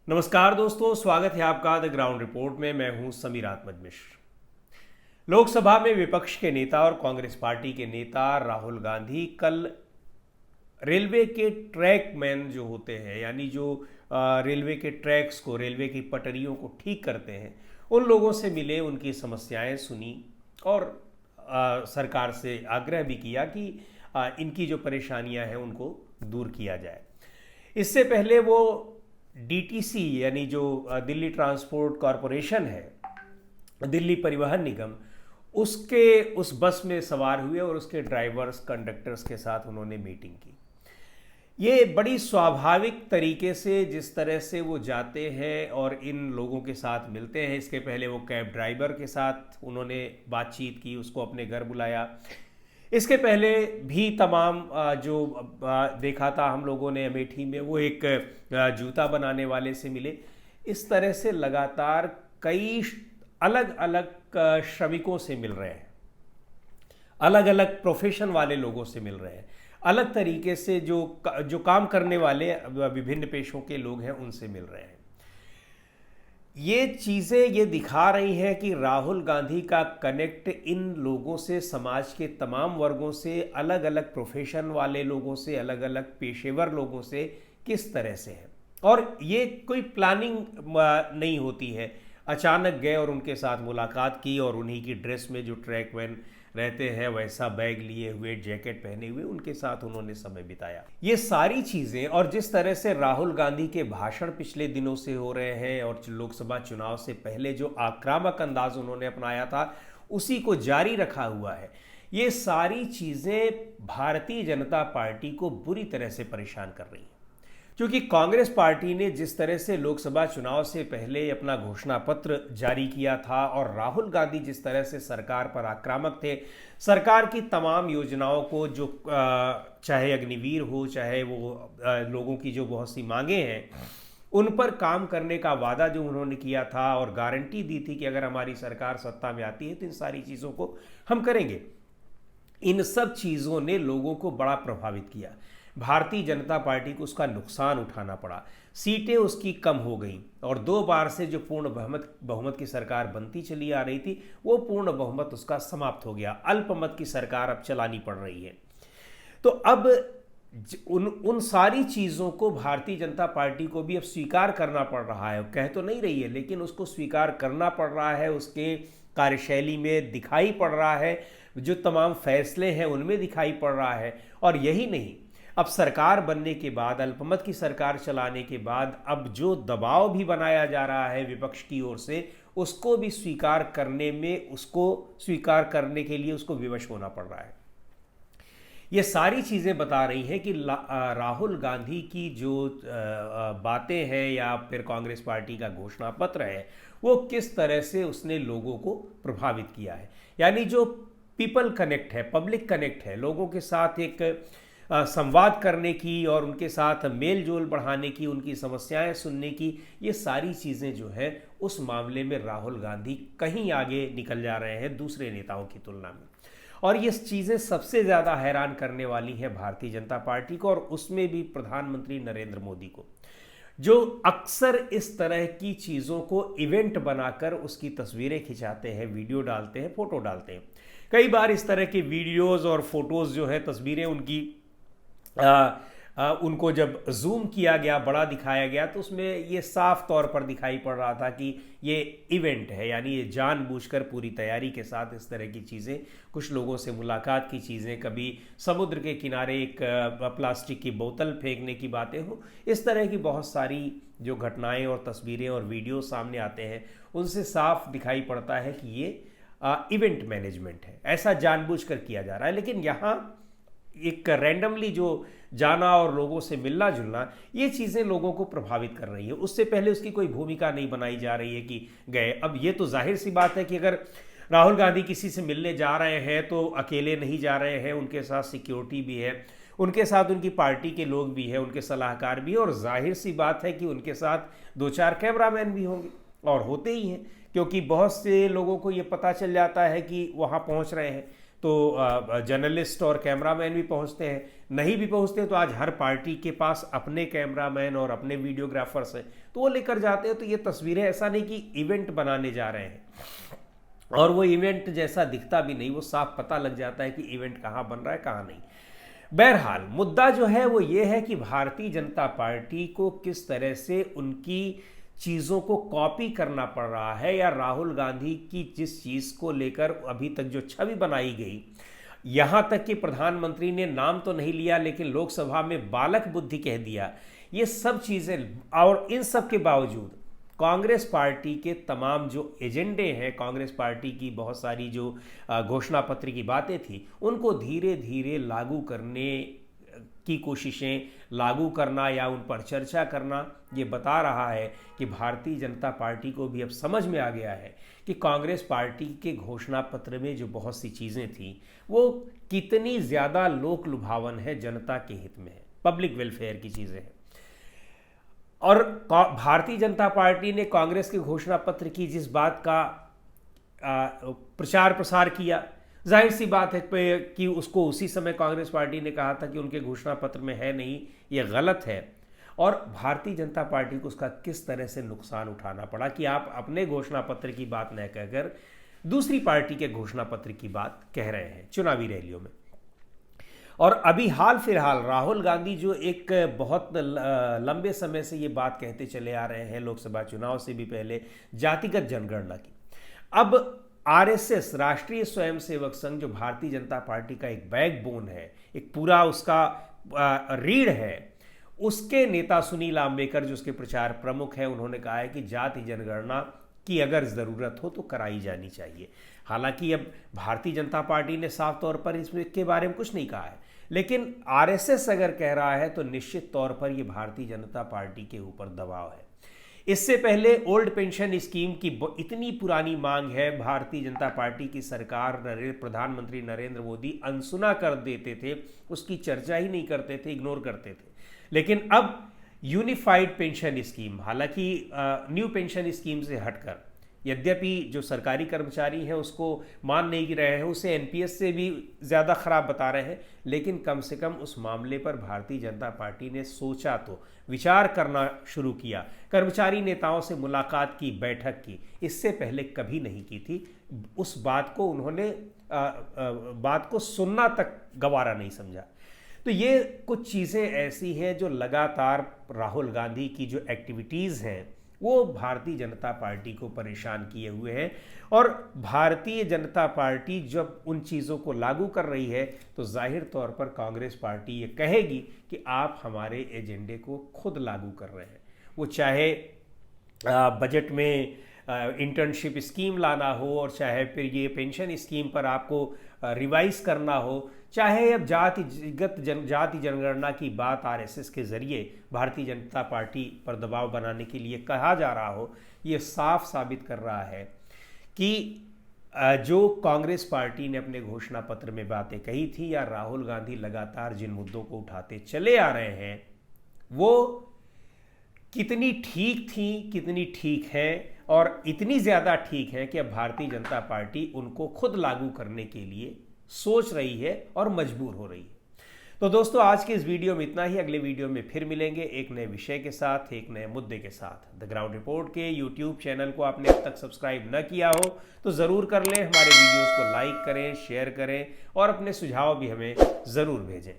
नमस्कार दोस्तों, स्वागत है आपका द ग्राउंड रिपोर्ट में। मैं हूं समीर अहमद मिश्र। लोकसभा में विपक्ष के नेता और कांग्रेस पार्टी के नेता राहुल गांधी कल रेलवे के ट्रैक मैन जो होते हैं, यानी जो रेलवे के ट्रैक्स को, रेलवे की पटरियों को ठीक करते हैं, उन लोगों से मिले, उनकी समस्याएं सुनी और सरकार से आग्रह भी किया कि इनकी जो परेशानियां हैं उनको दूर किया जाए। इससे पहले वो डीटीसी यानी जो दिल्ली ट्रांसपोर्ट कॉरपोरेशन है, दिल्ली परिवहन निगम, उसके उस बस में सवार हुए और उसके ड्राइवर्स कंडक्टर्स के साथ उन्होंने मीटिंग की। ये बड़ी स्वाभाविक तरीके से जिस तरह से वो जाते हैं और इन लोगों के साथ मिलते हैं। इसके पहले वो कैब ड्राइवर के साथ उन्होंने बातचीत की, उसको अपने घर बुलाया। इसके पहले भी तमाम जो देखा था हम लोगों ने अमेठी में, वो एक जूता बनाने वाले से मिले। इस तरह से लगातार कई अलग अलग श्रमिकों से मिल रहे हैं, अलग अलग प्रोफेशन वाले लोगों से मिल रहे हैं, अलग तरीके से जो काम करने वाले विभिन्न पेशों के लोग हैं उनसे मिल रहे हैं। ये चीज़ें ये दिखा रही हैं कि राहुल गांधी का कनेक्ट इन लोगों से, समाज के तमाम वर्गों से, अलग अलग प्रोफेशन वाले लोगों से, अलग अलग पेशेवर लोगों से किस तरह से है। और ये कोई प्लानिंग नहीं होती है। अचानक गए और उनके साथ मुलाकात की और उन्हीं की ड्रेस में जो ट्रैकमैन रहते हैं वैसा बैग लिए हुए, जैकेट पहने हुए, उनके साथ उन्होंने समय बिताया। ये सारी चीज़ें और जिस तरह से राहुल गांधी के भाषण पिछले दिनों से हो रहे हैं और लोकसभा चुनाव से पहले जो आक्रामक अंदाज उन्होंने अपनाया था उसी को जारी रखा हुआ है। ये सारी चीज़ें भारतीय जनता पार्टी को बुरी तरह से परेशान कर रही हैं, क्योंकि कांग्रेस पार्टी ने जिस तरह से लोकसभा चुनाव से पहले अपना घोषणा पत्र जारी किया था और राहुल गांधी जिस तरह से सरकार पर आक्रामक थे, सरकार की तमाम योजनाओं को, जो चाहे अग्निवीर हो, चाहे वो लोगों की जो बहुत सी मांगे हैं, उन पर काम करने का वादा जो उन्होंने किया था और गारंटी दी थी कि अगर हमारी सरकार सत्ता में आती है तो इन सारी चीज़ों को हम करेंगे, इन सब चीज़ों ने लोगों को बड़ा प्रभावित किया। भारतीय जनता पार्टी को उसका नुकसान उठाना पड़ा, सीटें उसकी कम हो गईं और 2 बार से जो पूर्ण बहुमत की सरकार बनती चली आ रही थी, वो पूर्ण बहुमत उसका समाप्त हो गया। अल्पमत की सरकार अब चलानी पड़ रही है। तो अब उन सारी चीज़ों को भारतीय जनता पार्टी को भी अब स्वीकार करना पड़ रहा है। कह तो नहीं रही है, लेकिन उसको स्वीकार करना पड़ रहा है। उसके कार्यशैली में दिखाई पड़ रहा है, जो तमाम फैसले हैं उनमें दिखाई पड़ रहा है। और यही नहीं, अब सरकार बनने के बाद, अल्पमत की सरकार चलाने के बाद, अब जो दबाव भी बनाया जा रहा है विपक्ष की ओर से, उसको भी स्वीकार करने में, उसको स्वीकार करने के लिए उसको विवश होना पड़ रहा है। ये सारी चीज़ें बता रही हैं कि राहुल गांधी की जो बातें हैं या फिर कांग्रेस पार्टी का घोषणा पत्र है, वो किस तरह से उसने लोगों को प्रभावित किया है। यानी जो पीपल कनेक्ट है, पब्लिक कनेक्ट है, लोगों के साथ एक संवाद करने की और उनके साथ मेल जोल बढ़ाने की, उनकी समस्याएं सुनने की, ये सारी चीज़ें जो है उस मामले में राहुल गांधी कहीं आगे निकल जा रहे हैं दूसरे नेताओं की तुलना में। और ये चीज़ें सबसे ज़्यादा हैरान करने वाली हैं भारतीय जनता पार्टी को, और उसमें भी प्रधानमंत्री नरेंद्र मोदी को, जो अक्सर इस तरह की चीज़ों को इवेंट बनाकर उसकी तस्वीरें खिंचाते हैं, वीडियो डालते हैं, फोटो डालते हैं। कई बार इस तरह के वीडियोज़ और फोटोज़ जो है, तस्वीरें उनकी उनको जब जूम किया गया, बड़ा दिखाया गया, तो उसमें ये साफ तौर पर दिखाई पड़ रहा था कि ये इवेंट है। यानी ये जानबूझकर पूरी तैयारी के साथ इस तरह की चीज़ें, कुछ लोगों से मुलाकात की चीज़ें, कभी समुद्र के किनारे एक प्लास्टिक की बोतल फेंकने की बातें हो, इस तरह की बहुत सारी जो घटनाएं और तस्वीरें और वीडियो सामने आते हैं, उनसे साफ दिखाई पड़ता है कि ये इवेंट मैनेजमेंट है, ऐसा जानबूझकर किया जा रहा है। लेकिन यहाँ एक रैंडमली जो जाना और लोगों से मिलना जुलना, ये चीज़ें लोगों को प्रभावित कर रही है। उससे पहले उसकी कोई भूमिका नहीं बनाई जा रही है कि गए। अब ये तो जाहिर सी बात है कि अगर राहुल गांधी किसी से मिलने जा रहे हैं तो अकेले नहीं जा रहे हैं, उनके साथ सिक्योरिटी भी है, उनके साथ उनकी पार्टी के लोग भी हैं, उनके सलाहकार भी हैं, और जाहिर सी बात है कि उनके साथ 2-4 कैमरामैन भी होंगे और होते ही हैं, क्योंकि बहुत से लोगों को ये पता चल जाता है कि वहाँ पहुँच रहे हैं। तो जर्नलिस्ट और कैमरामैन भी पहुंचते हैं, नहीं भी पहुंचते तो आज हर पार्टी के पास अपने कैमरामैन और अपने वीडियोग्राफर्स हैं, तो वो लेकर जाते हैं। तो ये तस्वीरें ऐसा नहीं कि इवेंट बनाने जा रहे हैं, और वो इवेंट जैसा दिखता भी नहीं, वो साफ पता लग जाता है कि इवेंट कहाँ बन रहा है कहाँ नहीं। बहरहाल मुद्दा जो है वो ये है कि भारतीय जनता पार्टी को किस तरह से उनकी चीज़ों को कॉपी करना पड़ रहा है, या राहुल गांधी की जिस चीज़ को लेकर अभी तक जो छवि बनाई गई, यहाँ तक कि प्रधानमंत्री ने नाम तो नहीं लिया लेकिन लोकसभा में बालक बुद्धि कह दिया, ये सब चीज़ें, और इन सब के बावजूद कांग्रेस पार्टी के तमाम जो एजेंडे हैं, कांग्रेस पार्टी की बहुत सारी जो घोषणा पत्र की बातें थी, उनको धीरे धीरे लागू करने की कोशिशें, लागू करना या उन पर चर्चा करना, ये बता रहा है कि भारतीय जनता पार्टी को भी अब समझ में आ गया है कि कांग्रेस पार्टी के घोषणा पत्र में जो बहुत सी चीज़ें थी वो कितनी ज़्यादा लोक लुभावन है, जनता के हित में है, पब्लिक वेलफेयर की चीज़ें हैं। और भारतीय जनता पार्टी ने कांग्रेस के घोषणा पत्र की जिस बात का प्रचार प्रसार किया, जाहिर सी बात है कि उसको उसी समय कांग्रेस पार्टी ने कहा था कि उनके घोषणा पत्र में है नहीं, ये गलत है, और भारतीय जनता पार्टी को उसका किस तरह से नुकसान उठाना पड़ा कि आप अपने घोषणा पत्र की बात न कहकर दूसरी पार्टी के घोषणा पत्र की बात कह रहे हैं चुनावी रैलियों में। और अभी हाल फिलहाल राहुल गांधी जो एक बहुत लंबे समय से ये बात कहते चले आ रहे हैं, लोकसभा चुनाव से भी पहले, जातिगत जनगणना की, अब आरएसएस, राष्ट्रीय स्वयंसेवक संघ, जो भारतीय जनता पार्टी का एक बैकबोन है, एक पूरा उसका रीढ़ है, उसके नेता सुनील आम्बेकर जो उसके प्रचार प्रमुख हैं, उन्होंने कहा है कि जाति जनगणना की अगर ज़रूरत हो तो कराई जानी चाहिए। हालांकि अब भारतीय जनता पार्टी ने साफ तौर पर इसके बारे में कुछ नहीं कहा है, लेकिन आरएसएस अगर कह रहा है तो निश्चित तौर पर यह भारतीय जनता पार्टी के ऊपर दबाव है। इससे पहले ओल्ड पेंशन स्कीम की इतनी पुरानी मांग है, भारतीय जनता पार्टी की सरकार, प्रधानमंत्री नरेंद्र मोदी अनसुना कर देते थे, उसकी चर्चा ही नहीं करते थे, इग्नोर करते थे। लेकिन अब यूनिफाइड पेंशन स्कीम, हालांकि न्यू पेंशन स्कीम से हटकर, यद्यपि जो सरकारी कर्मचारी हैं उसको मान नहीं रहे हैं, उसे एनपीएस से भी ज़्यादा ख़राब बता रहे हैं, लेकिन कम से कम उस मामले पर भारतीय जनता पार्टी ने सोचा तो, विचार करना शुरू किया, कर्मचारी नेताओं से मुलाकात की, बैठक की, इससे पहले कभी नहीं की थी। उस बात को उन्होंने बात को सुनना तक गवारा नहीं समझा। तो ये कुछ चीज़ें ऐसी हैं जो लगातार राहुल गांधी की जो एक्टिविटीज़ हैं वो भारतीय जनता पार्टी को परेशान किए हुए हैं, और भारतीय जनता पार्टी जब उन चीज़ों को लागू कर रही है तो जाहिर तौर पर कांग्रेस पार्टी ये कहेगी कि आप हमारे एजेंडे को खुद लागू कर रहे हैं। वो चाहे बजट में इंटर्नशिप स्कीम लाना हो, और चाहे फिर ये पेंशन स्कीम पर आपको रिवाइज करना हो, चाहे अब जाति जनगणना की बात आरएसएस के जरिए भारतीय जनता पार्टी पर दबाव बनाने के लिए कहा जा रहा हो, ये साफ साबित कर रहा है कि जो कांग्रेस पार्टी ने अपने घोषणा पत्र में बातें कही थी, या राहुल गांधी लगातार जिन मुद्दों को उठाते चले आ रहे हैं, वो कितनी ठीक थी, कितनी ठीक है, और इतनी ज़्यादा ठीक है कि अब भारतीय जनता पार्टी उनको खुद लागू करने के लिए सोच रही है और मजबूर हो रही है। तो दोस्तों, आज के इस वीडियो में इतना ही। अगले वीडियो में फिर मिलेंगे एक नए विषय के साथ, एक नए मुद्दे के साथ। द ग्राउंड रिपोर्ट के यूट्यूब चैनल को आपने अब तक सब्सक्राइब न किया हो तो ज़रूर कर लें, हमारे वीडियोज़ को लाइक करें, शेयर करें, और अपने सुझाव भी हमें ज़रूर भेजें।